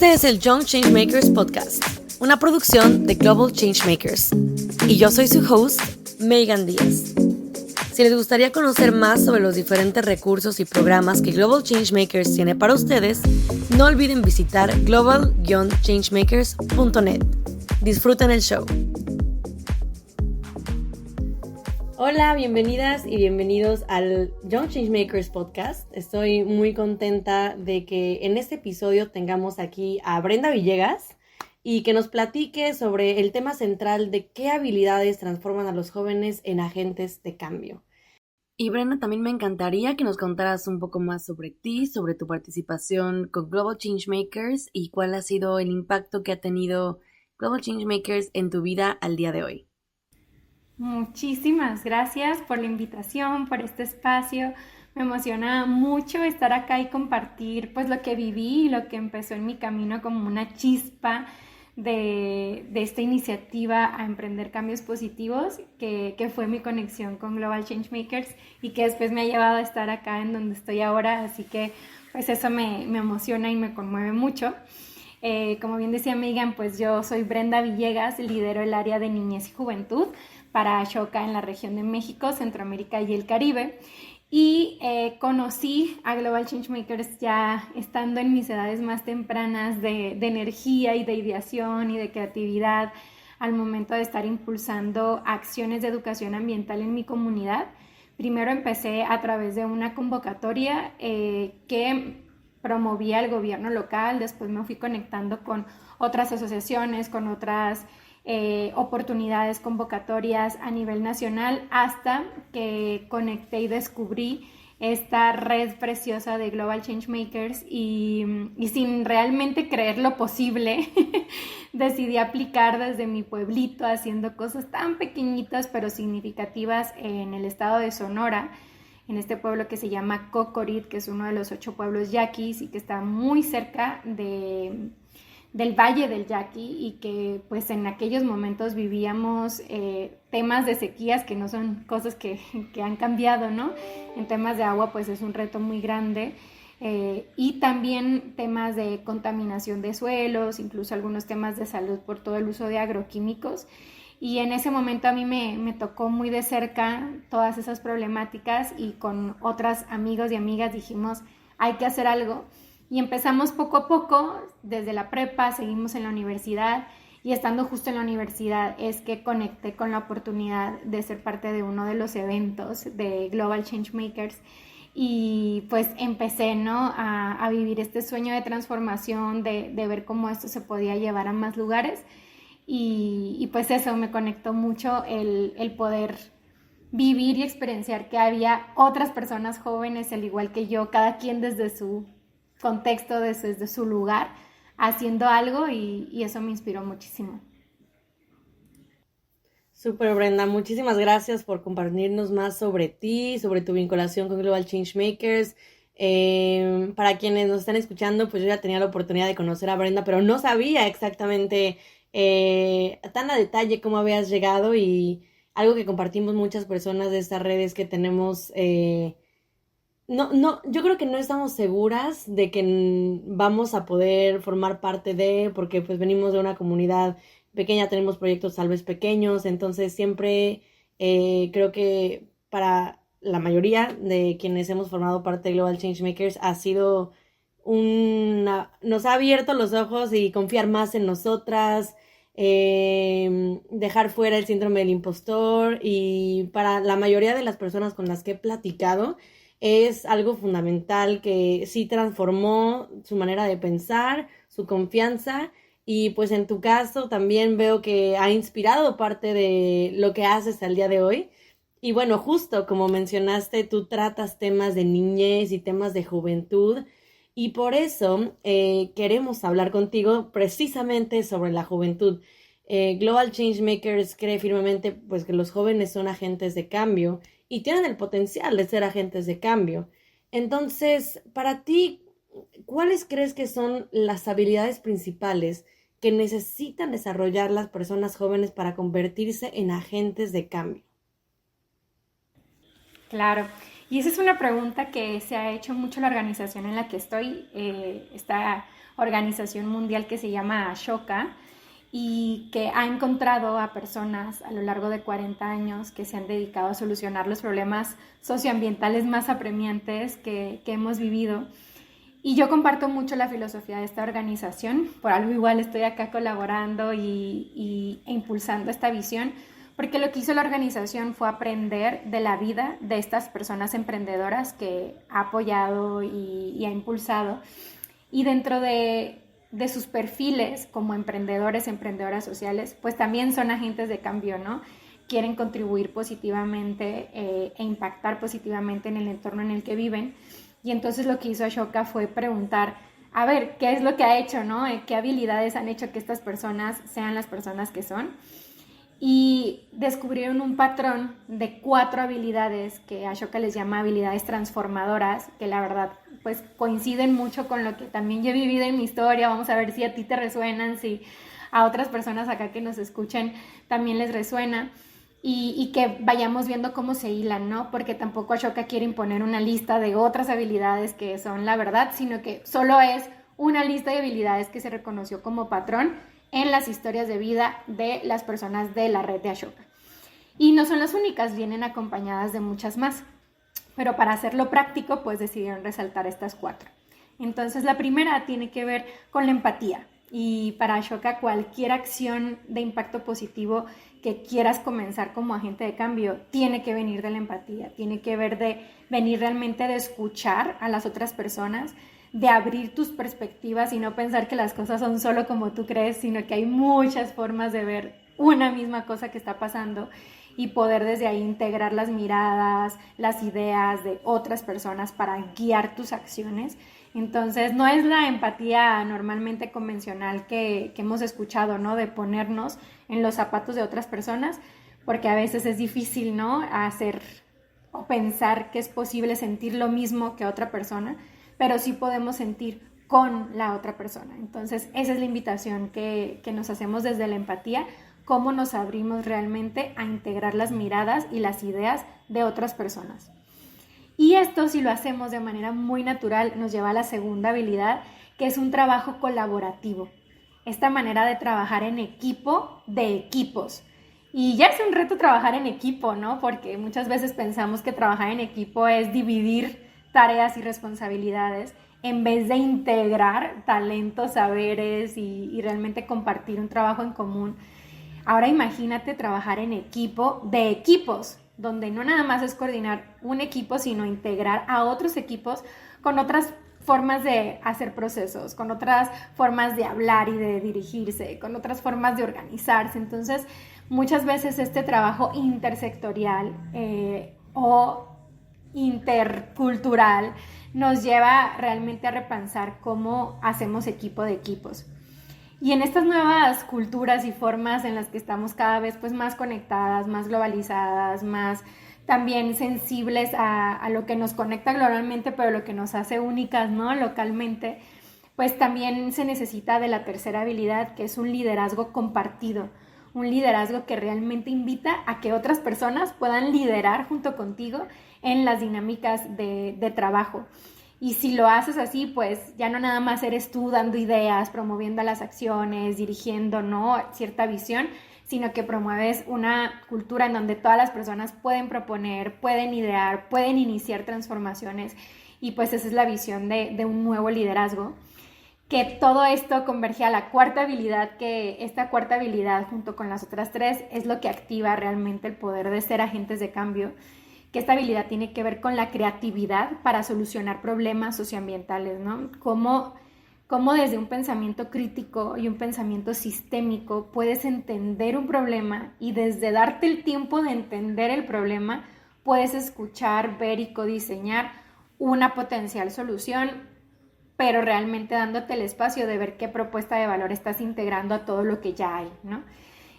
Este es el Young Changemakers Podcast, una producción de Global Changemakers. Y yo soy su host, Megan Díaz. Si les gustaría conocer más sobre los diferentes recursos y programas que Global Changemakers tiene para ustedes, no olviden visitar global-changemakers.net. Disfruten el show. Hola, bienvenidas y bienvenidos al Young Changemakers Podcast. Estoy muy contenta de que en este episodio tengamos aquí a Brenda Villegas y que nos platique sobre el tema central de qué habilidades transforman a los jóvenes en agentes de cambio. Y Brenda, también me encantaría que nos contaras un poco más sobre ti, sobre tu participación con Global Changemakers y cuál ha sido el impacto que ha tenido Global Changemakers en tu vida al día de hoy. Muchísimas gracias por la invitación, por este espacio. Me emociona mucho estar acá y compartir pues lo que viví y lo que empezó en mi camino como una chispa de esta iniciativa a emprender cambios positivos, que fue mi conexión con Global Changemakers y que después me ha llevado a estar acá en donde estoy ahora. Así que pues eso me emociona y me conmueve mucho. Como bien decía Megan, pues yo soy Brenda Villegas, lidero el área de niñez y juventud para Ashoka en la región de México, Centroamérica y el Caribe. Y conocí a Global Changemakers ya estando en mis edades más tempranas de energía y de ideación y de creatividad al momento de estar impulsando acciones de educación ambiental en mi comunidad. Primero empecé a través de una convocatoria que promovía el gobierno local, después me fui conectando con otras asociaciones, con otras oportunidades, convocatorias a nivel nacional, hasta que conecté y descubrí esta red preciosa de Global Changemakers y sin realmente creer lo posible, decidí aplicar desde mi pueblito haciendo cosas tan pequeñitas pero significativas en el estado de Sonora, en este pueblo que se llama Cocorit, que es uno de los 8 pueblos yaquis y que está muy cerca del Valle del Yaqui, y que pues en aquellos momentos vivíamos temas de sequías que no son cosas que han cambiado, ¿no? En temas de agua pues es un reto muy grande, y también temas de contaminación de suelos, incluso algunos temas de salud por todo el uso de agroquímicos. Y en ese momento a mí me tocó muy de cerca todas esas problemáticas, y con otras amigos y amigas dijimos, hay que hacer algo. Y empezamos poco a poco, desde la prepa, seguimos en la universidad, y estando justo en la universidad es que conecté con la oportunidad de ser parte de uno de los eventos de Global Changemakers. Y pues empecé, ¿no?, a vivir este sueño de transformación, de ver cómo esto se podía llevar a más lugares. Y pues eso, me conectó mucho el poder vivir y experienciar que había otras personas jóvenes, al igual que yo, cada quien desde su contexto, desde su lugar, haciendo algo, y eso me inspiró muchísimo. Súper, Brenda, muchísimas gracias por compartirnos más sobre ti, sobre tu vinculación con Global Changemakers. Para quienes nos están escuchando, pues yo ya tenía la oportunidad de conocer a Brenda, pero no sabía exactamente tan a detalle cómo habías llegado, y algo que compartimos muchas personas de estas redes que tenemos, yo creo que no estamos seguras de que vamos a poder formar parte de, porque pues venimos de una comunidad pequeña, tenemos proyectos tal vez pequeños, entonces siempre creo que para la mayoría de quienes hemos formado parte de Global Changemakers ha sido nos ha abierto los ojos y confiar más en nosotras, dejar fuera el síndrome del impostor, y para la mayoría de las personas con las que he platicado es algo fundamental que sí transformó su manera de pensar, su confianza, y pues en tu caso también veo que ha inspirado parte de lo que haces al día de hoy. Y bueno, justo como mencionaste, tú tratas temas de niñez y temas de juventud, y por eso queremos hablar contigo precisamente sobre la juventud. Global Changemakers cree firmemente pues que los jóvenes son agentes de cambio y tienen el potencial de ser agentes de cambio. Entonces, para ti, ¿cuáles crees que son las habilidades principales que necesitan desarrollar las personas jóvenes para convertirse en agentes de cambio? Claro, Y esa es una pregunta que se ha hecho mucho la organización en la que estoy, esta organización mundial que se llama Ashoka, y que ha encontrado a personas a lo largo de 40 años que se han dedicado a solucionar los problemas socioambientales más apremiantes que hemos vivido. Y yo comparto mucho la filosofía de esta organización, por algo igual estoy acá colaborando e impulsando esta visión, porque lo que hizo la organización fue aprender de la vida de estas personas emprendedoras que ha apoyado y ha impulsado. Y dentro de sus perfiles como emprendedores, emprendedoras sociales, pues también son agentes de cambio, ¿no? Quieren contribuir positivamente e impactar positivamente en el entorno en el que viven. Y entonces lo que hizo Ashoka fue preguntar, a ver, ¿qué es lo que ha hecho, no? ¿Qué habilidades han hecho que estas personas sean las personas que son? Y descubrieron un patrón de 4 habilidades que Ashoka les llama habilidades transformadoras, que la verdad pues coinciden mucho con lo que también yo he vivido en mi historia. Vamos a ver si a ti te resuenan, si a otras personas acá que nos escuchen también les resuena, y que vayamos viendo cómo se hilan, ¿no? Porque tampoco Ashoka quiere imponer una lista de otras habilidades que son la verdad, sino que solo es una lista de habilidades que se reconoció como patrón en las historias de vida de las personas de la red de Ashoka. Y no son las únicas, vienen acompañadas de muchas más. Pero para hacerlo práctico, pues decidieron resaltar estas 4. Entonces, la primera tiene que ver con la empatía. Y para Ashoka, cualquier acción de impacto positivo que quieras comenzar como agente de cambio tiene que venir de la empatía, tiene que venir realmente de escuchar a las otras personas, de abrir tus perspectivas y no pensar que las cosas son solo como tú crees, sino que hay muchas formas de ver una misma cosa que está pasando y poder desde ahí integrar las miradas, las ideas de otras personas para guiar tus acciones. Entonces, no es la empatía normalmente convencional que hemos escuchado, ¿no? De ponernos en los zapatos de otras personas, porque a veces es difícil, ¿no? Hacer o pensar que es posible sentir lo mismo que otra persona, pero sí podemos sentir con la otra persona. Entonces, esa es la invitación que nos hacemos desde la empatía, cómo nos abrimos realmente a integrar las miradas y las ideas de otras personas. Y esto, si lo hacemos de manera muy natural, nos lleva a la segunda habilidad, que es un trabajo colaborativo. Esta manera de trabajar en equipo, de equipos. Y ya es un reto trabajar en equipo, ¿no? Porque muchas veces pensamos que trabajar en equipo es dividir tareas y responsabilidades en vez de integrar talentos, saberes y realmente compartir un trabajo en común. Ahora imagínate trabajar en equipo de equipos, donde no nada más es coordinar un equipo, sino integrar a otros equipos con otras formas de hacer procesos, con otras formas de hablar y de dirigirse, con otras formas de organizarse. Entonces, muchas veces este trabajo intersectorial o intercultural nos lleva realmente a repensar cómo hacemos equipo de equipos. Y en estas nuevas culturas y formas en las que estamos cada vez pues más conectadas, más globalizadas, más también sensibles a lo que nos conecta globalmente, pero lo que nos hace únicas, ¿no? Localmente, pues también se necesita de la tercera habilidad, que es un liderazgo compartido, un liderazgo que realmente invita a que otras personas puedan liderar junto contigo en las dinámicas de trabajo. Y si lo haces así, pues ya no nada más eres tú dando ideas, promoviendo las acciones, dirigiendo, ¿no? Cierta visión, sino que promueves una cultura en donde todas las personas pueden proponer, pueden idear, pueden iniciar transformaciones, y pues esa es la visión de un nuevo liderazgo. Que todo esto converge a la cuarta habilidad, que esta cuarta habilidad junto con las otras 3 es lo que activa realmente el poder de ser agentes de cambio, que esta habilidad tiene que ver con la creatividad para solucionar problemas socioambientales, ¿no? Cómo desde un pensamiento crítico y un pensamiento sistémico puedes entender un problema, y desde darte el tiempo de entender el problema puedes escuchar, ver y codiseñar una potencial solución, pero realmente dándote el espacio de ver qué propuesta de valor estás integrando a todo lo que ya hay, ¿no?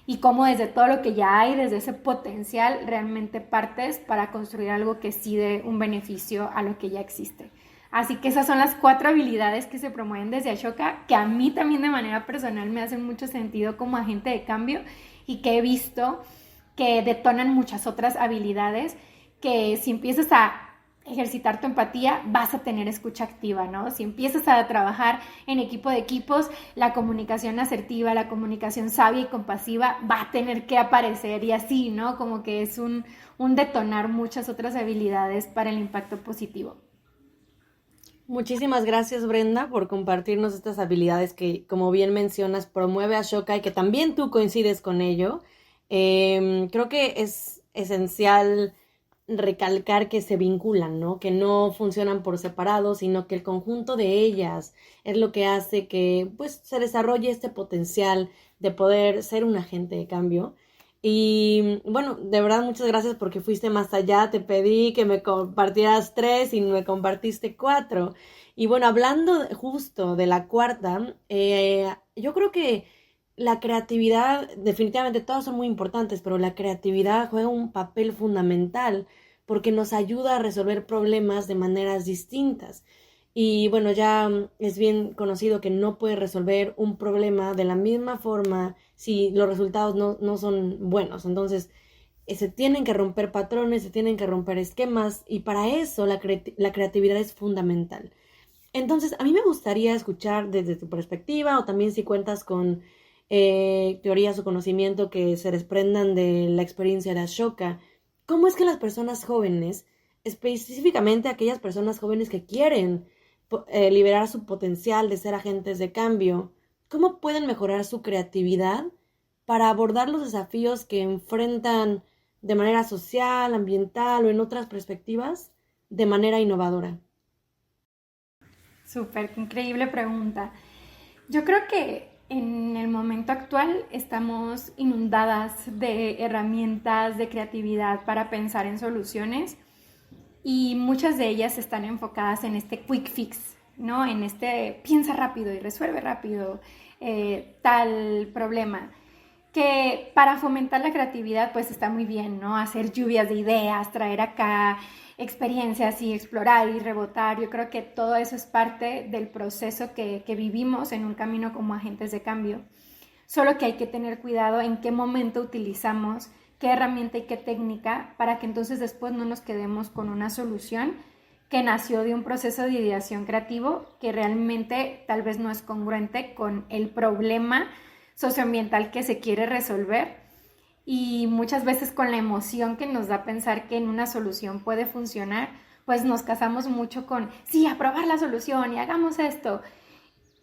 Y cómo desde todo lo que ya hay, desde ese potencial, realmente partes para construir algo que sí dé un beneficio a lo que ya existe. Así que esas son las 4 habilidades que se promueven desde Ashoka, que a mí también de manera personal me hacen mucho sentido como agente de cambio, y que he visto que detonan muchas otras habilidades que si empiezas a ejercitar tu empatía, vas a tener escucha activa, ¿no? Si empiezas a trabajar en equipo de equipos, la comunicación asertiva, la comunicación sabia y compasiva va a tener que aparecer y así, ¿no? Como que es un detonar muchas otras habilidades para el impacto positivo. Muchísimas gracias, Brenda, por compartirnos estas habilidades que, como bien mencionas, promueve Ashoka y que también tú coincides con ello. Creo que es esencial recalcar que se vinculan, ¿no? Que no funcionan por separado, sino que el conjunto de ellas es lo que hace que, pues, se desarrolle este potencial de poder ser un agente de cambio. Y bueno, de verdad muchas gracias porque fuiste más allá, te pedí que me compartieras 3 y me compartiste 4. Y bueno, hablando justo de la cuarta, yo creo que la creatividad, definitivamente todas son muy importantes, pero la creatividad juega un papel fundamental porque nos ayuda a resolver problemas de maneras distintas. Y bueno, ya es bien conocido que no puedes resolver un problema de la misma forma si los resultados no son buenos. Entonces, se tienen que romper patrones, se tienen que romper esquemas y para eso la creatividad es fundamental. Entonces, a mí me gustaría escuchar desde tu perspectiva o también si cuentas con teorías o conocimiento que se desprendan de la experiencia de Ashoka, ¿cómo es que las personas jóvenes, específicamente aquellas personas jóvenes que quieren liberar su potencial de ser agentes de cambio, cómo pueden mejorar su creatividad para abordar los desafíos que enfrentan de manera social, ambiental o en otras perspectivas de manera innovadora? Súper, qué increíble pregunta. Yo creo que en el momento actual estamos inundadas de herramientas de creatividad para pensar en soluciones y muchas de ellas están enfocadas en este quick fix, ¿no? En este piensa rápido y resuelve rápido tal problema. Que para fomentar la creatividad pues está muy bien, ¿no? Hacer lluvias de ideas, traer acá experiencias y explorar y rebotar. Yo creo que todo eso es parte del proceso que vivimos en un camino como agentes de cambio. Solo que hay que tener cuidado en qué momento utilizamos, qué herramienta y qué técnica para que entonces después no nos quedemos con una solución que nació de un proceso de ideación creativo que realmente tal vez no es congruente con el problema socioambiental que se quiere resolver y muchas veces con la emoción que nos da pensar que en una solución puede funcionar, pues nos casamos mucho con, sí, aprobar la solución y hagamos esto.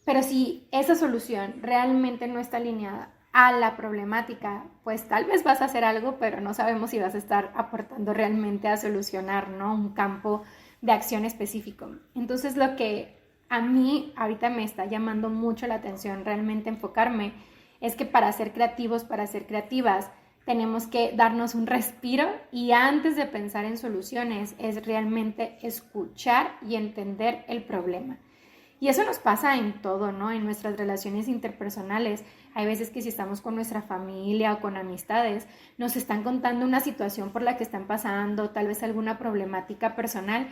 Pero si esa solución realmente no está alineada a la problemática, pues tal vez vas a hacer algo, pero no sabemos si vas a estar aportando realmente a solucionar, ¿no? Un campo de acción específico. Entonces lo que a mí ahorita me está llamando mucho la atención realmente enfocarme es que para ser creativos, para ser creativas, tenemos que darnos un respiro y antes de pensar en soluciones es realmente escuchar y entender el problema. Y eso nos pasa en todo, ¿no? En nuestras relaciones interpersonales. Hay veces que si estamos con nuestra familia o con amistades, nos están contando una situación por la que están pasando, tal vez alguna problemática personal,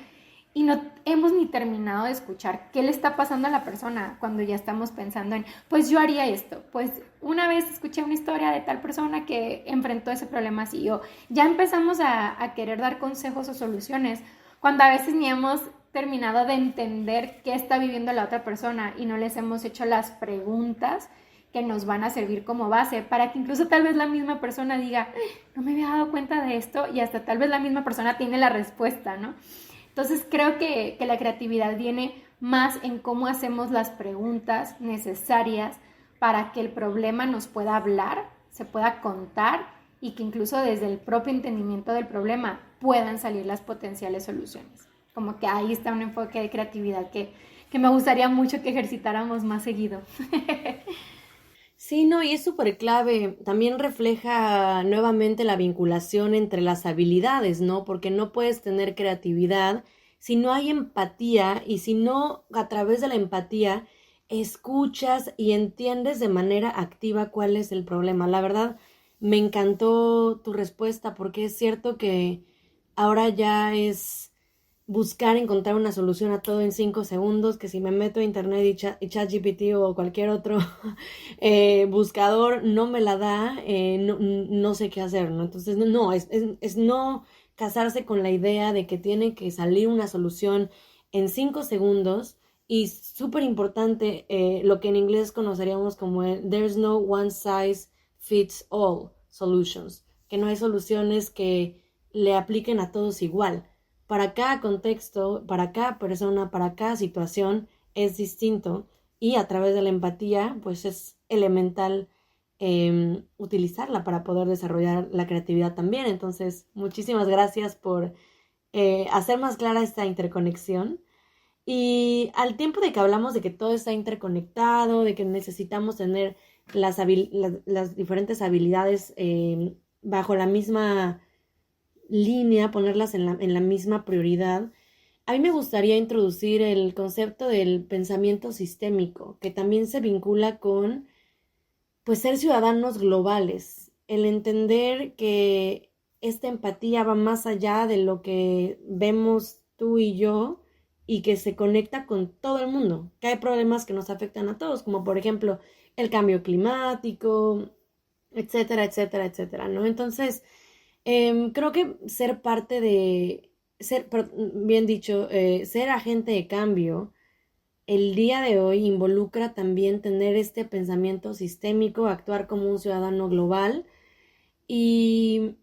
y no hemos ni terminado de escuchar qué le está pasando a la persona cuando ya estamos pensando en, pues yo haría esto, pues una vez escuché una historia de tal persona que enfrentó ese problema así, o ya empezamos a querer dar consejos o soluciones, cuando a veces ni hemos terminado de entender qué está viviendo la otra persona y no les hemos hecho las preguntas que nos van a servir como base para que incluso tal vez la misma persona diga, no me había dado cuenta de esto y hasta tal vez la misma persona tiene la respuesta, ¿no? Entonces creo que la creatividad viene más en cómo hacemos las preguntas necesarias para que el problema nos pueda hablar, se pueda contar y que incluso desde el propio entendimiento del problema puedan salir las potenciales soluciones. Como que ahí está un enfoque de creatividad que me gustaría mucho que ejercitáramos más seguido. Sí, no, y es súper clave. También refleja nuevamente la vinculación entre las habilidades, ¿no? Porque no puedes tener creatividad si no hay empatía y si no a través de la empatía escuchas y entiendes de manera activa cuál es el problema. La verdad, me encantó tu respuesta porque es cierto que ahora ya es buscar encontrar una solución a todo en 5 segundos, que si me meto a internet y ChatGPT o cualquier otro buscador no me la da, no sé qué hacer, ¿no? Entonces, no, es no casarse con la idea de que tiene que salir una solución en 5 segundos. Y súper importante, lo que en inglés conoceríamos como el there's no one size fits all solutions, que no hay soluciones que le apliquen a todos igual. Para cada contexto, para cada persona, para cada situación es distinto, y a través de la empatía pues es elemental utilizarla para poder desarrollar la creatividad también. Entonces, muchísimas gracias por hacer más clara esta interconexión. Y al tiempo de que hablamos de que todo está interconectado, de que necesitamos tener las diferentes habilidades bajo la misma línea, ponerlas en la misma prioridad, a mí me gustaría introducir el concepto del pensamiento sistémico, que también se vincula con, pues, ser ciudadanos globales, el entender que esta empatía va más allá de lo que vemos tú y yo, y que se conecta con todo el mundo, que hay problemas que nos afectan a todos, como por ejemplo el cambio climático, etcétera, etcétera, etcétera, ¿no? Entonces, creo que ser parte de, bien dicho, ser agente de cambio, el día de hoy involucra también tener este pensamiento sistémico, actuar como un ciudadano global y,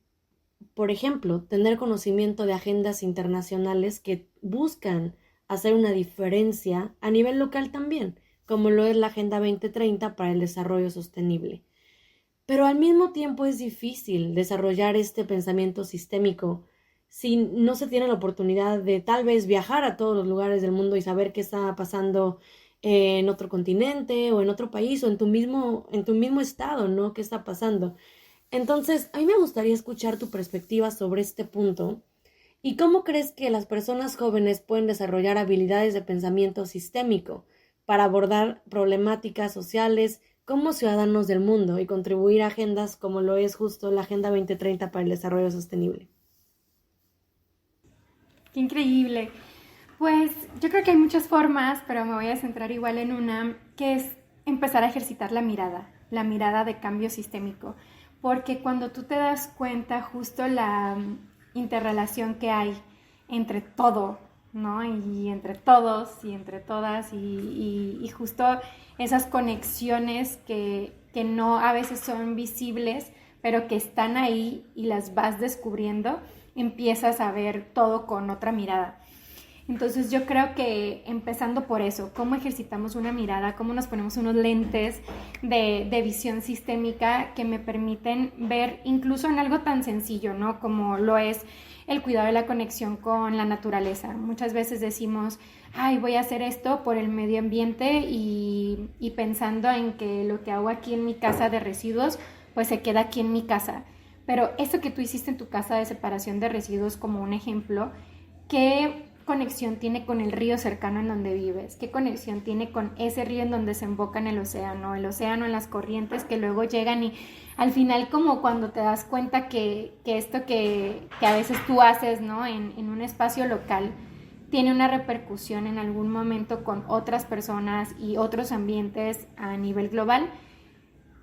por ejemplo, tener conocimiento de agendas internacionales que buscan hacer una diferencia a nivel local también, como lo es la Agenda 2030 para el Desarrollo Sostenible. Pero al mismo tiempo es difícil desarrollar este pensamiento sistémico si no se tiene la oportunidad de tal vez viajar a todos los lugares del mundo y saber qué está pasando en otro continente o en otro país o en tu mismo estado, ¿no? ¿Qué está pasando? Entonces, a mí me gustaría escuchar tu perspectiva sobre este punto. ¿Y cómo crees que las personas jóvenes pueden desarrollar habilidades de pensamiento sistémico para abordar problemáticas sociales como ciudadanos del mundo y contribuir a agendas como lo es justo la Agenda 2030 para el Desarrollo Sostenible? Qué increíble. Pues yo creo que hay muchas formas, pero me voy a centrar igual en una, que es empezar a ejercitar la mirada de cambio sistémico. Porque cuando tú te das cuenta justo la interrelación que hay entre todo, ¿no? Y entre todos y entre todas y justo esas conexiones que no a veces son visibles, pero que están ahí y las vas descubriendo, empiezas a ver todo con otra mirada. Entonces yo creo que empezando por eso, cómo ejercitamos una mirada, cómo nos ponemos unos lentes de visión sistémica que me permiten ver incluso en algo tan sencillo, ¿no? Como lo es el cuidado de la conexión con la naturaleza. Muchas veces decimos, ay, voy a hacer esto por el medio ambiente y pensando en que lo que hago aquí en mi casa de residuos, pues se queda aquí en mi casa. Pero eso que tú hiciste en tu casa de separación de residuos como un ejemplo, ¿qué conexión tiene con el río cercano en donde vives? ¿Qué conexión tiene con ese río en donde se emboca en el océano en las corrientes que luego llegan? Y al final, como cuando te das cuenta que esto que a veces tú haces, ¿no? en un espacio local tiene una repercusión en algún momento con otras personas y otros ambientes a nivel global,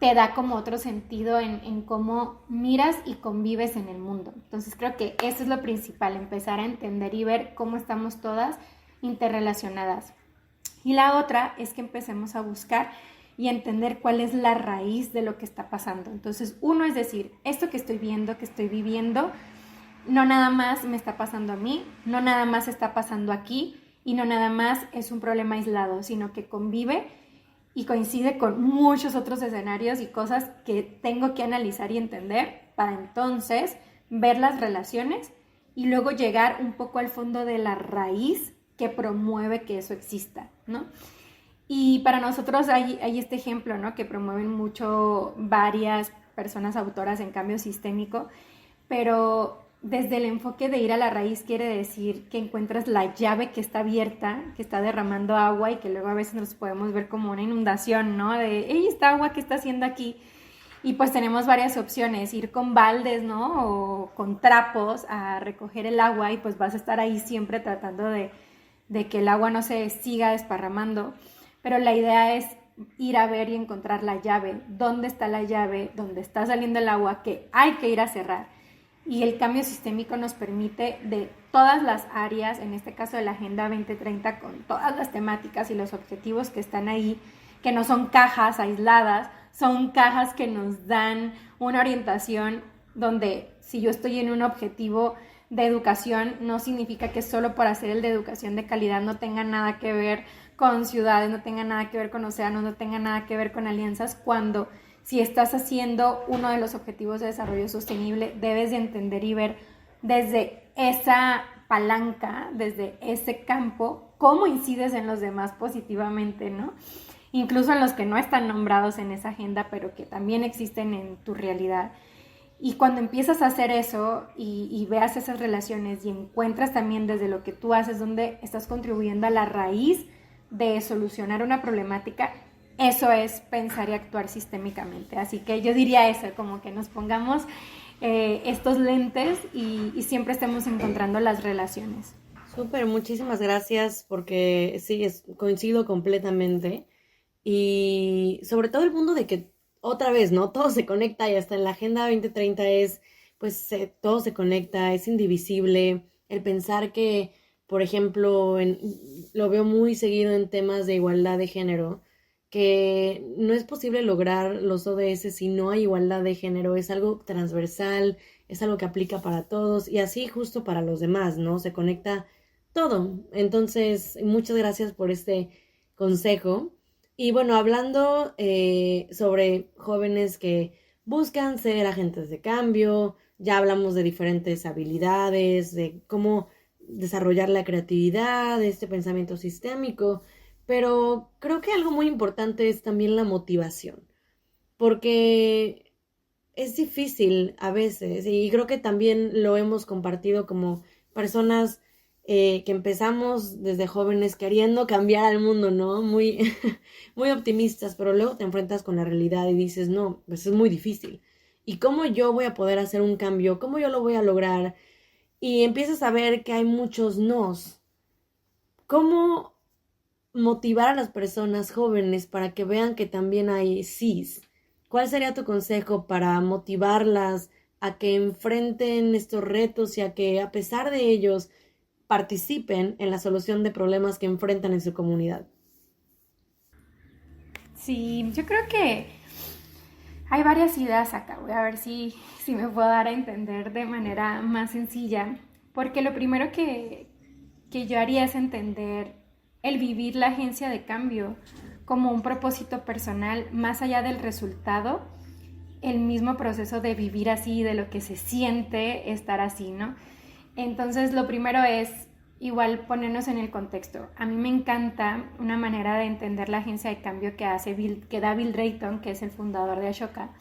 te da como otro sentido en cómo miras y convives en el mundo. Entonces creo que eso es lo principal, empezar a entender y ver cómo estamos todas interrelacionadas. Y la otra es que empecemos a buscar y entender cuál es la raíz de lo que está pasando. Entonces, uno es decir, esto que estoy viendo, que estoy viviendo, no nada más me está pasando a mí, no nada más está pasando aquí y no nada más es un problema aislado, sino que convive y coincide con muchos otros escenarios y cosas que tengo que analizar y entender para entonces ver las relaciones y luego llegar un poco al fondo de la raíz que promueve que eso exista, ¿no? Y para nosotros hay este ejemplo, ¿no? Que promueven mucho varias personas autoras en cambio sistémico, pero desde el enfoque de ir a la raíz quiere decir que encuentras la llave que está abierta, que está derramando agua y que luego a veces nos podemos ver como una inundación, ¿no? De, hey, esta agua, ¿qué está haciendo aquí? Y pues tenemos varias opciones, ir con baldes, ¿no? O con trapos a recoger el agua y pues vas a estar ahí siempre tratando de que el agua no se siga desparramando. Pero la idea es ir a ver y encontrar la llave. ¿Dónde está la llave? ¿Dónde está saliendo el agua? Que hay que ir a cerrar. y el cambio sistémico nos permite de todas las áreas, en este caso de la Agenda 2030, con todas las temáticas y los objetivos que están ahí, que no son cajas aisladas, son cajas que nos dan una orientación donde si yo estoy en un objetivo de educación, no significa que solo por hacer el de educación de calidad no tenga nada que ver con ciudades, no tenga nada que ver con océanos, no tenga nada que ver con alianzas, cuando si estás haciendo uno de los objetivos de desarrollo sostenible, debes de entender y ver desde esa palanca, desde ese campo, cómo incides en los demás positivamente, ¿no? Incluso en los que no están nombrados en esa agenda, pero que también existen en tu realidad. Y cuando empiezas a hacer eso y veas esas relaciones y encuentras también desde lo que tú haces donde estás contribuyendo a la raíz de solucionar una problemática, eso es pensar y actuar sistémicamente. Así que yo diría eso, como que nos pongamos estos lentes y siempre estemos encontrando las relaciones. Súper, muchísimas gracias porque sí, coincido completamente. Y sobre todo el mundo de que otra vez, ¿no? Todo se conecta y hasta en la Agenda 2030 pues todo se conecta, es indivisible. El pensar que, por ejemplo, lo veo muy seguido en temas de igualdad de género, que no es posible lograr los ODS si no hay igualdad de género, es algo transversal, es algo que aplica para todos y así justo para los demás, ¿no? Se conecta todo. Entonces, muchas gracias por este consejo. Y bueno, hablando sobre jóvenes que buscan ser agentes de cambio, ya hablamos de diferentes habilidades, de cómo desarrollar la creatividad, de este pensamiento sistémico, pero creo que algo muy importante es también la motivación, porque es difícil a veces y creo que también lo hemos compartido como personas que empezamos desde jóvenes queriendo cambiar al mundo, ¿no? Muy, muy optimistas, pero luego te enfrentas con la realidad y dices, no, pues es muy difícil. ¿Y cómo yo voy a poder hacer un cambio? ¿Cómo yo lo voy a lograr? Y empiezas a ver que hay muchos nos. ¿Cómo motivar a las personas jóvenes para que vean que también hay sís? ¿Cuál sería tu consejo para motivarlas a que enfrenten estos retos y a que a pesar de ellos participen en la solución de problemas que enfrentan en su comunidad? Sí, yo creo que hay varias ideas acá. Voy a ver si me puedo dar a entender de manera más sencilla. Porque lo primero que yo haría es entender el vivir la agencia de cambio como un propósito personal más allá del resultado, el mismo proceso de vivir así, de lo que se siente estar así, ¿no? Entonces, lo primero es igual ponernos en el contexto. A mí me encanta una manera de entender la agencia de cambio que da Bill Drayton, que es el fundador de Ashoka.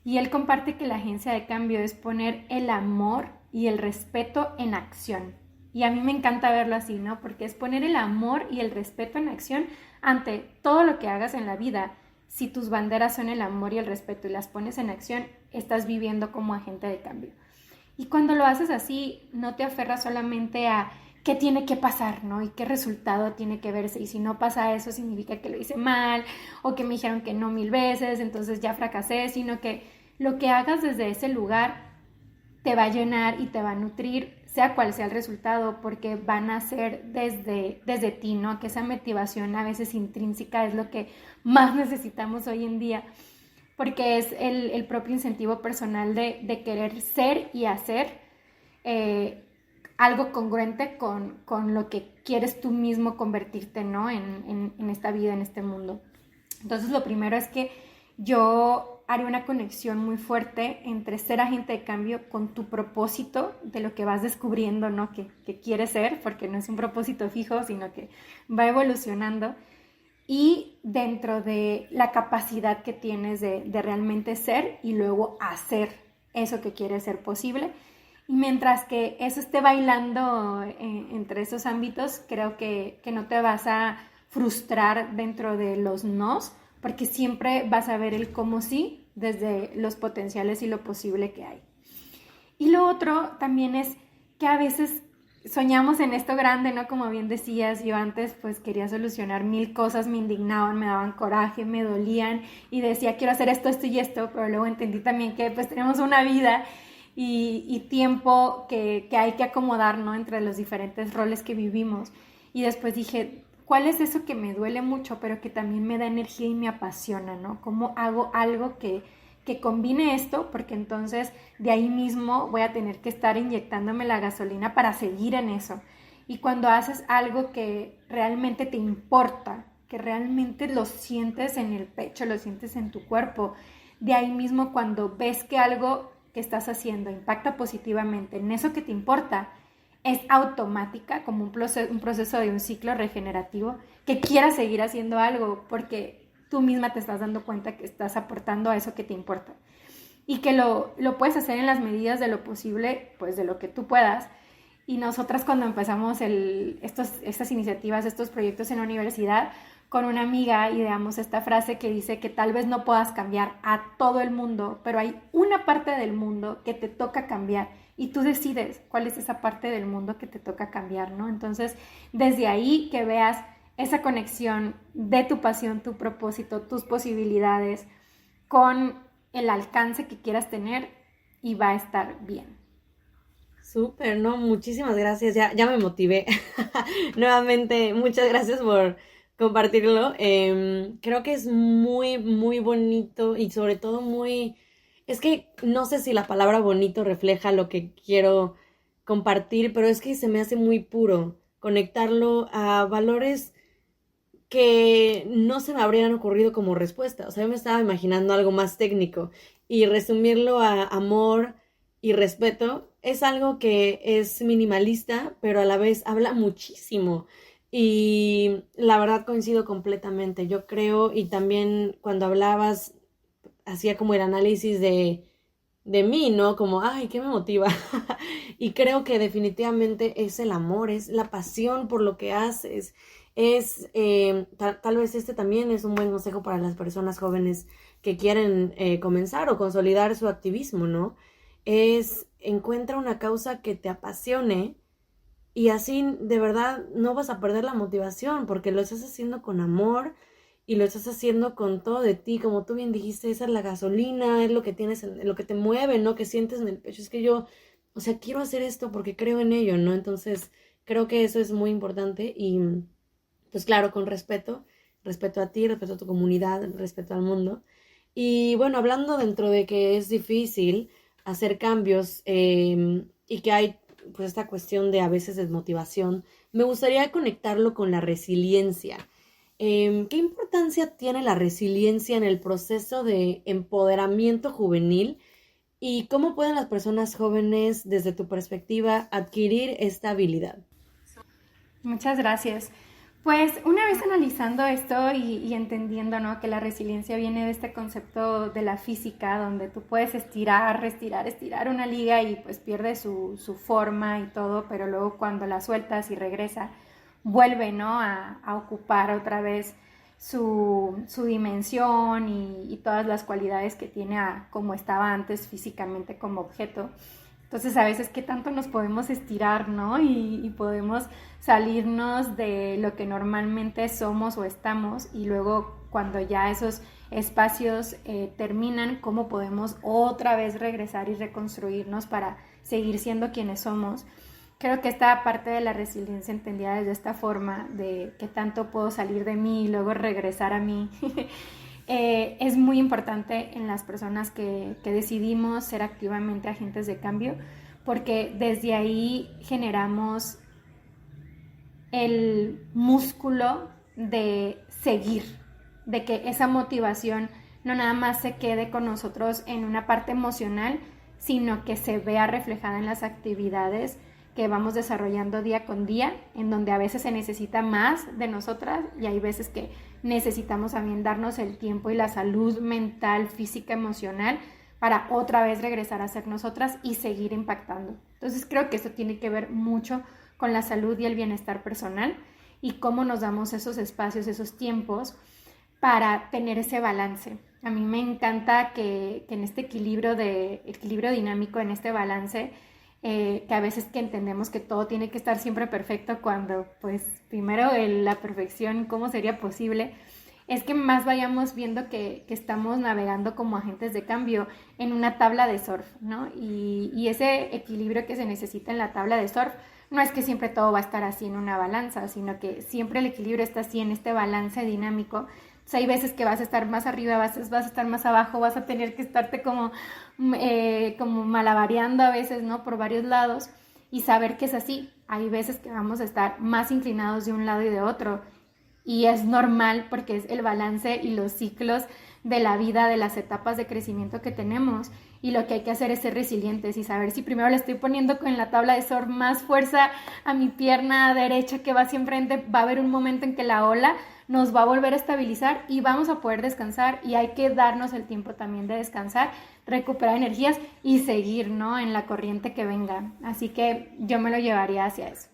Y él comparte que la agencia de cambio es poner el amor y el respeto en acción. Y a mí me encanta verlo así, ¿no? Porque es poner el amor y el respeto en acción ante todo lo que hagas en la vida. Si tus banderas son el amor y el respeto y las pones en acción, estás viviendo como agente de cambio. Y cuando lo haces así, no te aferras solamente a qué tiene que pasar, ¿no? Y qué resultado tiene que verse. Y si no pasa eso, significa que lo hice mal o que me dijeron que no 1000 veces, entonces ya fracasé, sino que lo que hagas desde ese lugar te va a llenar y te va a nutrir, sea cual sea el resultado, porque van a ser desde ti, ¿no? Que esa motivación a veces intrínseca es lo que más necesitamos hoy en día, porque es el propio incentivo personal de querer ser y hacer algo congruente con lo que quieres tú mismo convertirte, ¿no? En esta vida, en este mundo. Entonces, lo primero es que yo haría una conexión muy fuerte entre ser agente de cambio con tu propósito de lo que vas descubriendo, ¿no? Que quieres ser, porque no es un propósito fijo, sino que va evolucionando. Y dentro de la capacidad que tienes de realmente ser y luego hacer eso que quieres ser posible. Y mientras que eso esté bailando entre esos ámbitos, creo que no te vas a frustrar dentro de los nos, porque siempre vas a ver el cómo sí desde los potenciales y lo posible que hay. Y lo otro también es que a veces soñamos en esto grande, ¿no? Como bien decías, yo antes pues quería solucionar 1000 cosas, me indignaban, me daban coraje, me dolían y decía quiero hacer esto, esto y esto, pero luego entendí también que pues tenemos una vida y tiempo que hay que acomodar, ¿no? Entre los diferentes roles que vivimos. Y después dije, ¿cuál es eso que me duele mucho, pero que también me da energía y me apasiona, ¿no? ¿Cómo hago algo que combine esto? Porque entonces de ahí mismo voy a tener que estar inyectándome la gasolina para seguir en eso. Y cuando haces algo que realmente te importa, que realmente lo sientes en el pecho, lo sientes en tu cuerpo, de ahí mismo cuando ves que algo que estás haciendo impacta positivamente en eso que te importa, es automática, como un proceso de un ciclo regenerativo, que quieras seguir haciendo algo porque tú misma te estás dando cuenta que estás aportando a eso que te importa. Y que lo puedes hacer en las medidas de lo posible, pues de lo que tú puedas. Y nosotras cuando empezamos estas iniciativas, estos proyectos en la universidad, con una amiga ideamos esta frase que dice que tal vez no puedas cambiar a todo el mundo, pero hay una parte del mundo que te toca cambiar y tú decides cuál es esa parte del mundo que te toca cambiar, ¿no? Entonces, desde ahí que veas esa conexión de tu pasión, tu propósito, tus posibilidades con el alcance que quieras tener y va a estar bien. Súper, ¿no? Muchísimas gracias, ya me motivé. Nuevamente, muchas gracias por compartirlo. Creo que es muy, muy bonito y sobre todo muy... Es que no sé si la palabra bonito refleja lo que quiero compartir, pero es que se me hace muy puro conectarlo a valores que no se me habrían ocurrido como respuesta. O sea, yo me estaba imaginando algo más técnico y resumirlo a amor y respeto es algo que es minimalista, pero a la vez habla muchísimo. Y la verdad coincido completamente. Yo creo, y también cuando hablabas, hacía como el análisis de mí, ¿no? Como, ay, ¿qué me motiva? Y creo que definitivamente es el amor, es la pasión por lo que haces. Es, tal vez este también es un buen consejo para las personas jóvenes que quieren comenzar o consolidar su activismo, ¿no? Es encuentra una causa que te apasione y así de verdad no vas a perder la motivación porque lo estás haciendo con amor y lo estás haciendo con todo de ti, como tú bien dijiste, esa es la gasolina, es lo que tienes, lo que te mueve, ¿no? Que sientes en el pecho, es que yo, o sea, quiero hacer esto porque creo en ello, ¿no? Entonces, creo que eso es muy importante y, pues claro, con respeto, respeto a ti, respeto a tu comunidad, respeto al mundo. Y bueno, hablando dentro de que es difícil hacer cambios y que hay pues esta cuestión de a veces desmotivación, me gustaría conectarlo con la resiliencia. ¿Qué importancia tiene la resiliencia en el proceso de empoderamiento juvenil y cómo pueden las personas jóvenes, desde tu perspectiva, adquirir esta habilidad? Muchas gracias. Pues una vez analizando esto y entendiendo, ¿no? Que la resiliencia viene de este concepto de la física, donde tú puedes estirar, estirar una liga y pues pierde su forma y todo, pero luego cuando la sueltas y regresa, vuelve, ¿no? A ocupar otra vez su dimensión y todas las cualidades que tiene como estaba antes físicamente como objeto. Entonces a veces qué tanto nos podemos estirar, ¿no? Y podemos salirnos de lo que normalmente somos o estamos y luego cuando ya esos espacios terminan, cómo podemos otra vez regresar y reconstruirnos para seguir siendo quienes somos. Creo que esta parte de la resiliencia entendida desde esta forma de qué tanto puedo salir de mí y luego regresar a mí es muy importante en las personas que decidimos ser activamente agentes de cambio, porque desde ahí generamos el músculo de seguir, de que esa motivación no nada más se quede con nosotros en una parte emocional, sino que se vea reflejada en las actividades que vamos desarrollando día con día, en donde a veces se necesita más de nosotras y hay veces que necesitamos también darnos el tiempo y la salud mental, física, emocional para otra vez regresar a ser nosotras y seguir impactando. Entonces creo que esto tiene que ver mucho con la salud y el bienestar personal y cómo nos damos esos espacios, esos tiempos para tener ese balance. A mí me encanta que en este equilibrio dinámico, en este balance, que a veces que entendemos que todo tiene que estar siempre perfecto cuando pues primero la perfección, ¿cómo sería posible? es que más vayamos viendo que estamos navegando como agentes de cambio en una tabla de surf, ¿no? Y ese equilibrio que se necesita en la tabla de surf no es que siempre todo va a estar así en una balanza, sino que siempre el equilibrio está así en este balance dinámico. O sea, hay veces que vas a estar más arriba, vas a estar más abajo, vas a tener que estarte como malabareando a veces, ¿no? Por varios lados, y saber que es así. Hay veces que vamos a estar más inclinados de un lado y de otro, y es normal porque es el balance y los ciclos de la vida, de las etapas de crecimiento que tenemos, y lo que hay que hacer es ser resilientes y saber si primero le estoy poniendo con la tabla de surf más fuerza a mi pierna derecha que va hacia enfrente, va a haber un momento en que la ola nos va a volver a estabilizar y vamos a poder descansar, y hay que darnos el tiempo también de descansar, recuperar energías y seguir, ¿no?, en la corriente que venga. Así que yo me lo llevaría hacia eso.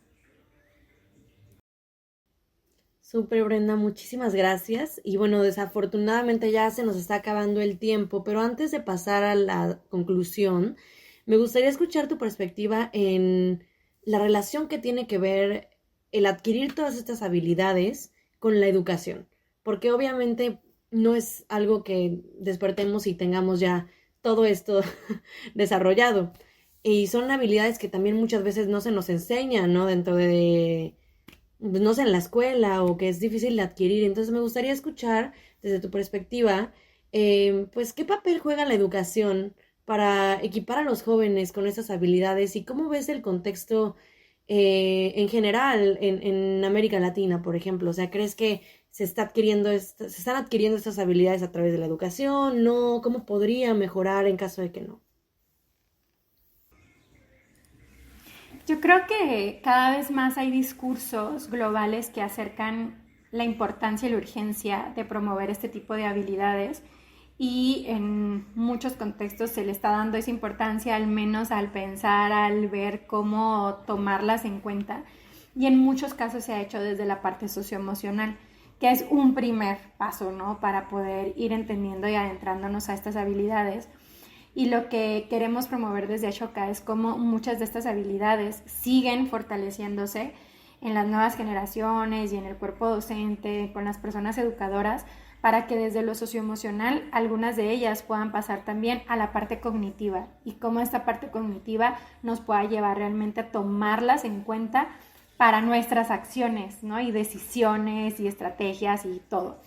Súper, Brenda, muchísimas gracias. Y bueno, desafortunadamente ya se nos está acabando el tiempo, pero antes de pasar a la conclusión, me gustaría escuchar tu perspectiva en la relación que tiene que ver el adquirir todas estas habilidades con la educación, porque obviamente no es algo que despertemos y tengamos ya todo esto desarrollado. Y son habilidades que también muchas veces no se nos enseñan, ¿no? Dentro de, no sé, en la escuela, o que es difícil de adquirir. Entonces me gustaría escuchar desde tu perspectiva, pues qué papel juega la educación para equipar a los jóvenes con esas habilidades, y cómo ves el contexto en general en América Latina, por ejemplo. O sea, ¿crees que se están adquiriendo estas habilidades a través de la educación? ¿No? ¿Cómo podría mejorar en caso de que no? Yo creo que cada vez más hay discursos globales que acercan la importancia y la urgencia de promover este tipo de habilidades, y en muchos contextos se le está dando esa importancia, al menos al pensar, al ver cómo tomarlas en cuenta, y en muchos casos se ha hecho desde la parte socioemocional, que es un primer paso, ¿no?, para poder ir entendiendo y adentrándonos a estas habilidades. Y lo que queremos promover desde Ashoka es cómo muchas de estas habilidades siguen fortaleciéndose en las nuevas generaciones y en el cuerpo docente, con las personas educadoras, para que desde lo socioemocional algunas de ellas puedan pasar también a la parte cognitiva, y cómo esta parte cognitiva nos pueda llevar realmente a tomarlas en cuenta para nuestras acciones, ¿no?, y decisiones y estrategias y todo.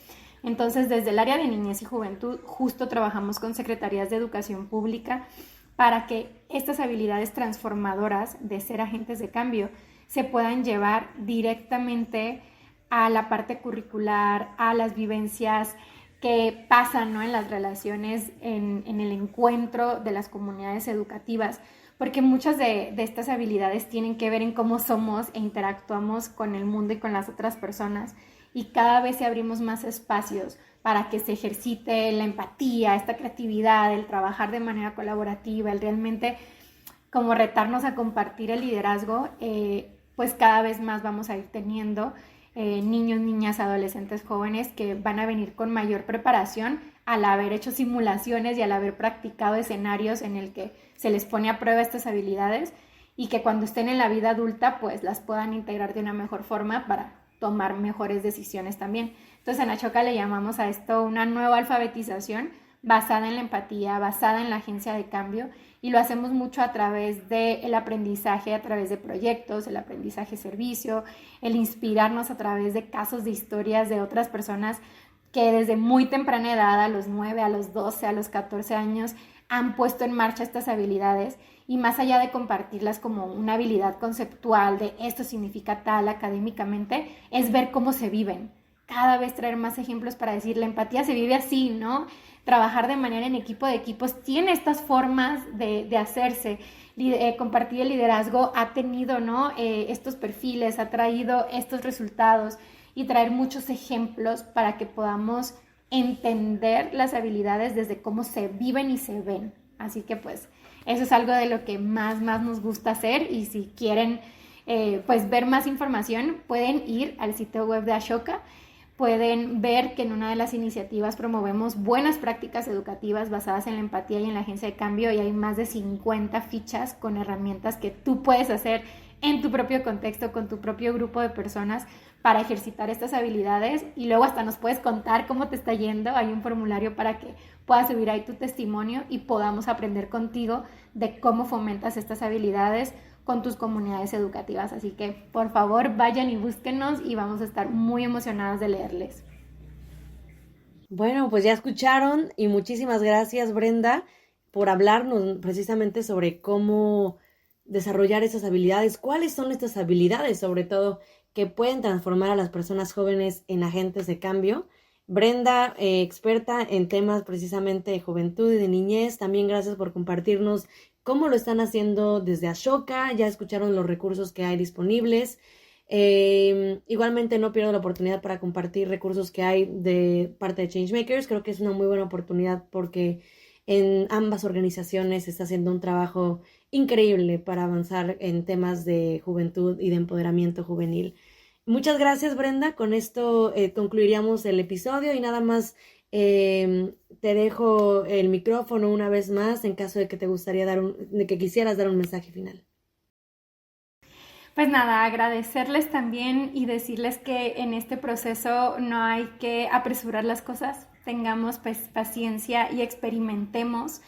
Entonces, desde el área de niñez y juventud, justo trabajamos con secretarías de educación pública para que estas habilidades transformadoras de ser agentes de cambio se puedan llevar directamente a la parte curricular, a las vivencias que pasan, ¿no?, en las relaciones, en el encuentro de las comunidades educativas, porque muchas de estas habilidades tienen que ver en cómo somos e interactuamos con el mundo y con las otras personas, y cada vez se abrimos más espacios para que se ejercite la empatía, esta creatividad, el trabajar de manera colaborativa, el realmente como retarnos a compartir el liderazgo. Pues cada vez más vamos a ir teniendo niños, niñas, adolescentes, jóvenes que van a venir con mayor preparación al haber hecho simulaciones y al haber practicado escenarios en el que se les pone a prueba estas habilidades, y que cuando estén en la vida adulta pues las puedan integrar de una mejor forma para tomar mejores decisiones también. Entonces en Ashoka le llamamos a esto una nueva alfabetización basada en la empatía, basada en la agencia de cambio, y lo hacemos mucho a través del aprendizaje, a través de proyectos, el aprendizaje servicio, el inspirarnos a través de casos de historias de otras personas que desde muy temprana edad, a los 9, a los 12, a los 14 años, han puesto en marcha estas habilidades, y más allá de compartirlas como una habilidad conceptual de esto significa tal académicamente, es ver cómo se viven. Cada vez traer más ejemplos para decir, la empatía se vive así, ¿no? Trabajar de manera en equipo de equipos tiene estas formas de hacerse. Compartir el liderazgo ha tenido, ¿no?, estos perfiles, ha traído estos resultados, y traer muchos ejemplos para que podamos entender las habilidades desde cómo se viven y se ven. Así que pues eso es algo de lo que más nos gusta hacer, y si quieren pues ver más información pueden ir al sitio web de Ashoka. Pueden ver que en una de las iniciativas promovemos buenas prácticas educativas basadas en la empatía y en la agencia de cambio, y hay más de 50 fichas con herramientas que tú puedes hacer en tu propio contexto, con tu propio grupo de personas, para ejercitar estas habilidades, y luego hasta nos puedes contar cómo te está yendo. Hay un formulario para que puedas subir ahí tu testimonio y podamos aprender contigo de cómo fomentas estas habilidades con tus comunidades educativas. Así que por favor vayan y búsquenos y vamos a estar muy emocionadas de leerles. Bueno, pues ya escucharon y muchísimas gracias, Brenda, por hablarnos precisamente sobre cómo desarrollar esas habilidades. ¿Cuáles son estas habilidades, sobre todo, que pueden transformar a las personas jóvenes en agentes de cambio? Brenda, experta en temas precisamente de juventud y de niñez, también gracias por compartirnos cómo lo están haciendo desde Ashoka. Ya escucharon los recursos que hay disponibles. Igualmente no pierdo la oportunidad para compartir recursos que hay de parte de Changemakers. Creo que es una muy buena oportunidad porque en ambas organizaciones se está haciendo un trabajo increíble para avanzar en temas de juventud y de empoderamiento juvenil. Muchas gracias, Brenda. Con esto concluiríamos el episodio y nada más te dejo el micrófono una vez más en caso de que te gustaría de que quisieras dar un mensaje final. Pues nada, agradecerles también y decirles que en este proceso no hay que apresurar las cosas, tengamos pues paciencia y experimentemos.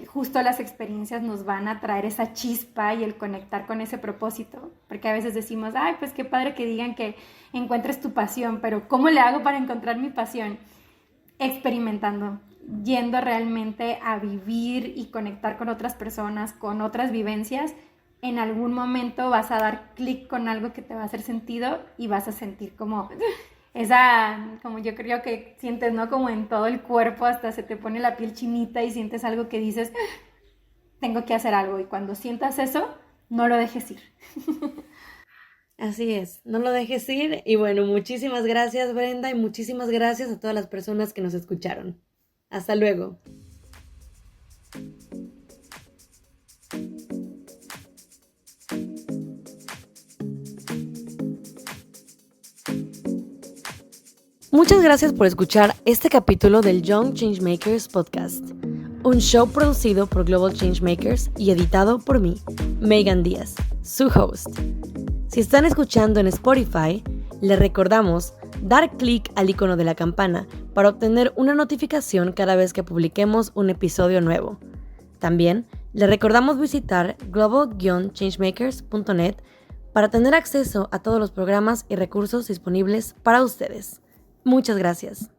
Justo las experiencias nos van a traer esa chispa y el conectar con ese propósito, porque a veces decimos, ay, pues qué padre que digan que encuentres tu pasión, pero ¿cómo le hago para encontrar mi pasión? Experimentando, yendo realmente a vivir y conectar con otras personas, con otras vivencias. En algún momento vas a dar clic con algo que te va a hacer sentido y vas a sentir como como yo creo que sientes, ¿no? Como en todo el cuerpo, hasta se te pone la piel chinita y sientes algo que dices, tengo que hacer algo. Y cuando sientas eso, no lo dejes ir. Así es, no lo dejes ir. Y bueno, muchísimas gracias, Brenda, y muchísimas gracias a todas las personas que nos escucharon. Hasta luego. Muchas gracias por escuchar este capítulo del Young Changemakers Podcast, un show producido por Global Changemakers y editado por mí, Megan Díaz, su host. Si están escuchando en Spotify, les recordamos dar clic al icono de la campana para obtener una notificación cada vez que publiquemos un episodio nuevo. También les recordamos visitar global-changemakers.net para tener acceso a todos los programas y recursos disponibles para ustedes. Muchas gracias.